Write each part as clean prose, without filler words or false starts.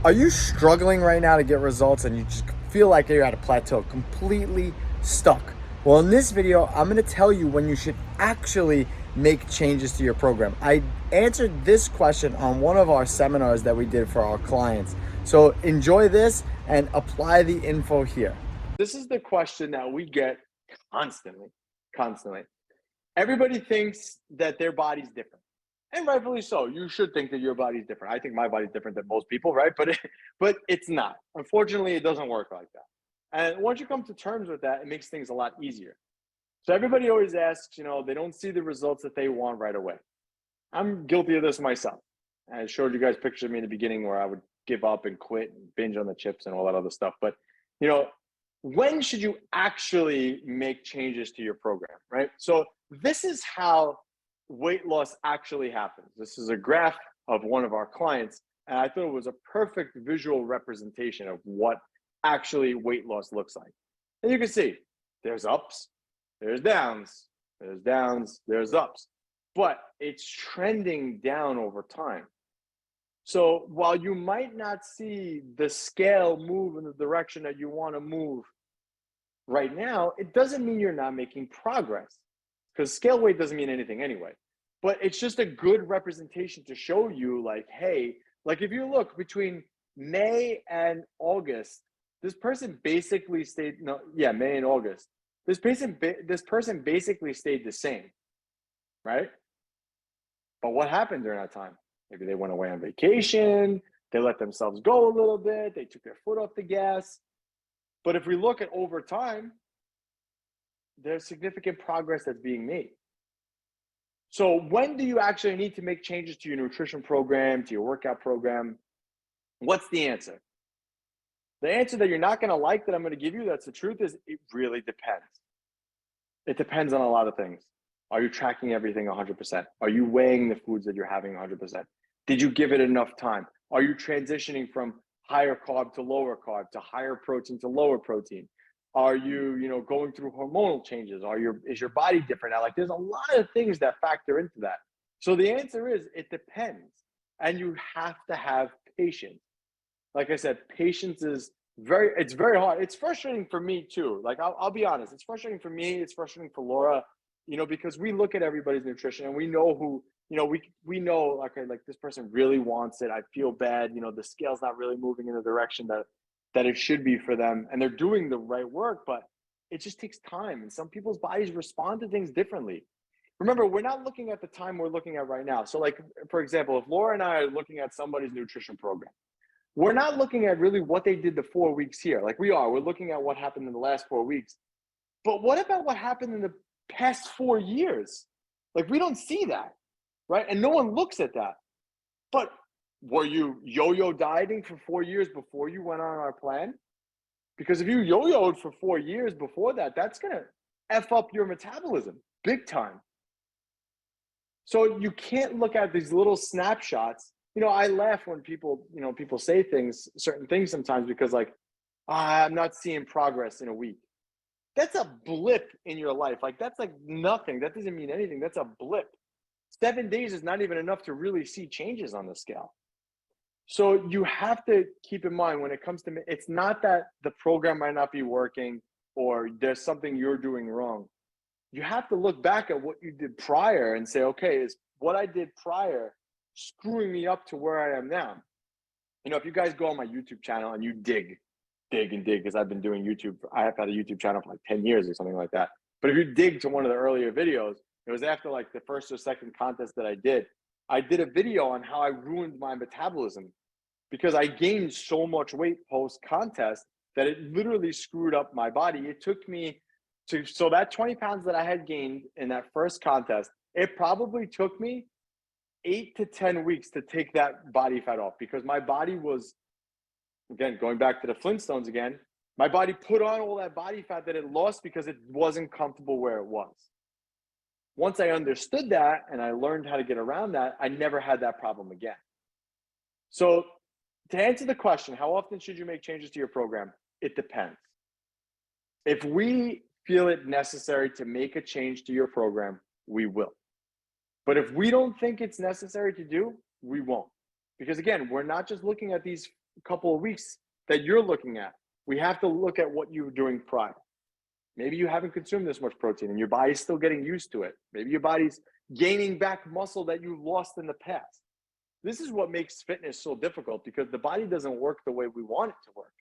Are you struggling right now to get results and you just feel like you're at a plateau, completely stuck? Well, in this video, I'm going to tell you when you should actually make changes to your program. I answered this question on one of our seminars that we did for our clients. So enjoy this and apply the info here. This is the question that we get constantly. Everybody thinks that their body's different. And rightfully so. You should think that your body's different. I think my body's different than most people, right? But it's not. Unfortunately, it doesn't work like that. And once you come to terms with that, it makes things a lot easier. So everybody always asks, they don't see the results that they want right away. I'm guilty of this myself. I showed you guys pictures of me in the beginning where I would give up and quit and binge on the chips and all that other stuff. But, when should you actually make changes to your program, right? So this is how weight loss actually happens. This is a graph of one of our clients, and I thought it was a perfect visual representation of what actually weight loss looks like. And you can see there's ups, there's downs, there's ups, but it's trending down over time. So while you might not see the scale move in the direction that you want to move right now, it doesn't mean you're not making progress, because scale weight doesn't mean anything anyway. But it's just a good representation to show you, like, hey, like if you look between May and August, this person basically stayed, May and August. This person basically stayed the same, right? But what happened during that time? Maybe they went away on vacation, they let themselves go a little bit, they took their foot off the gas. But if we look at over time, there's significant progress that's being made. So when do you actually need to make changes to your nutrition program, to your workout program? What's the answer? The answer that you're not going to like that I'm going to give you, that's the truth, is it really depends. It depends on a lot of things. Are you tracking everything 100%? Are you weighing the foods that you're having 100%? Did you give it enough time? Are you transitioning from higher carb to lower carb, to higher protein to lower protein? Are you, going through hormonal changes? Is your body different now? Like, there's a lot of things that factor into that. So the answer is it depends. And you have to have patience. Like I said, patience is it's very hard. It's frustrating for me too. Like, I'll be honest. It's frustrating for me. It's frustrating for Laura, because we look at everybody's nutrition and we know who, we know, okay, like this person really wants it. I feel bad. The scale's not really moving in the direction that it should be for them. And they're doing the right work, but it just takes time. And some people's bodies respond to things differently. Remember, we're not looking at the time we're looking at right now. So like, for example, if Laura and I are looking at somebody's nutrition program, we're not looking at really what they did the 4 weeks here. Like we're looking at what happened in the last 4 weeks. But what about what happened in the past 4 years? Like, we don't see that, right? And no one looks at that. But were you yo-yo dieting for 4 years before you went on our plan? Because if you yo-yoed for 4 years before that, that's going to F up your metabolism big time. So you can't look at these little snapshots. I laugh when people say certain things sometimes, because like, I'm not seeing progress in a week. That's a blip in your life. Like, that's like nothing. That doesn't mean anything. That's a blip. 7 days is not even enough to really see changes on the scale. So you have to keep in mind when it comes to, it's not that the program might not be working or there's something you're doing wrong. You have to look back at what you did prior and say, okay, is what I did prior screwing me up to where I am now? If you guys go on my YouTube channel and you dig, because I've been doing YouTube. I have had a YouTube channel for like 10 years or something like that. But if you dig to one of the earlier videos, it was after like the first or second contest that I did a video on how I ruined my metabolism because I gained so much weight post contest that it literally screwed up my body. It took me so that 20 pounds that I had gained in that first contest, it probably took me 8 to 10 weeks to take that body fat off, because my body was, again, going back to the Flintstones again, my body put on all that body fat that it lost because it wasn't comfortable where it was. Once I understood that and I learned how to get around that, I never had that problem again. So to answer the question, how often should you make changes to your program? It depends. If we feel it necessary to make a change to your program, we will. But if we don't think it's necessary to do, we won't. Because again, we're not just looking at these couple of weeks that you're looking at. We have to look at what you were doing prior. Maybe you haven't consumed this much protein and your body's still getting used to it. Maybe your body's gaining back muscle that you lost in the past. This is what makes fitness so difficult, because the body doesn't work the way we want it to work.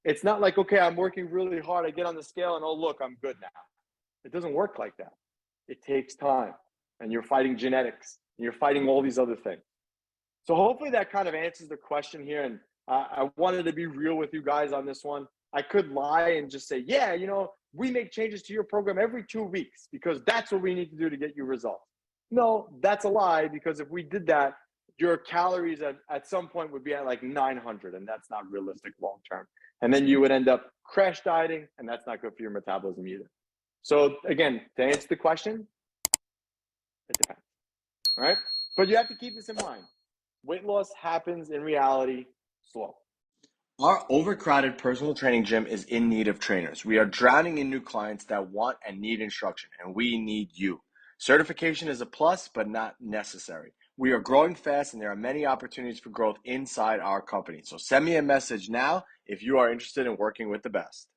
It's not like, okay, I'm working really hard, I get on the scale and oh, look, I'm good now. It doesn't work like that. It takes time, and you're fighting genetics, and you're fighting all these other things. So hopefully that kind of answers the question here. And I wanted to be real with you guys on this one. I could lie and just say, yeah, we make changes to your program every 2 weeks because that's what we need to do to get you results. No, that's a lie, because if we did that, your calories at some point would be at like 900, and that's not realistic long term. And then you would end up crash dieting, and that's not good for your metabolism either. So again, to answer the question, it depends. All right? But you have to keep this in mind. Weight loss happens in reality slow. Our overcrowded personal training gym is in need of trainers. We are drowning in new clients that want and need instruction, and we need you. Certification is a plus, but not necessary. We are growing fast, and there are many opportunities for growth inside our company. So send me a message now if you are interested in working with the best.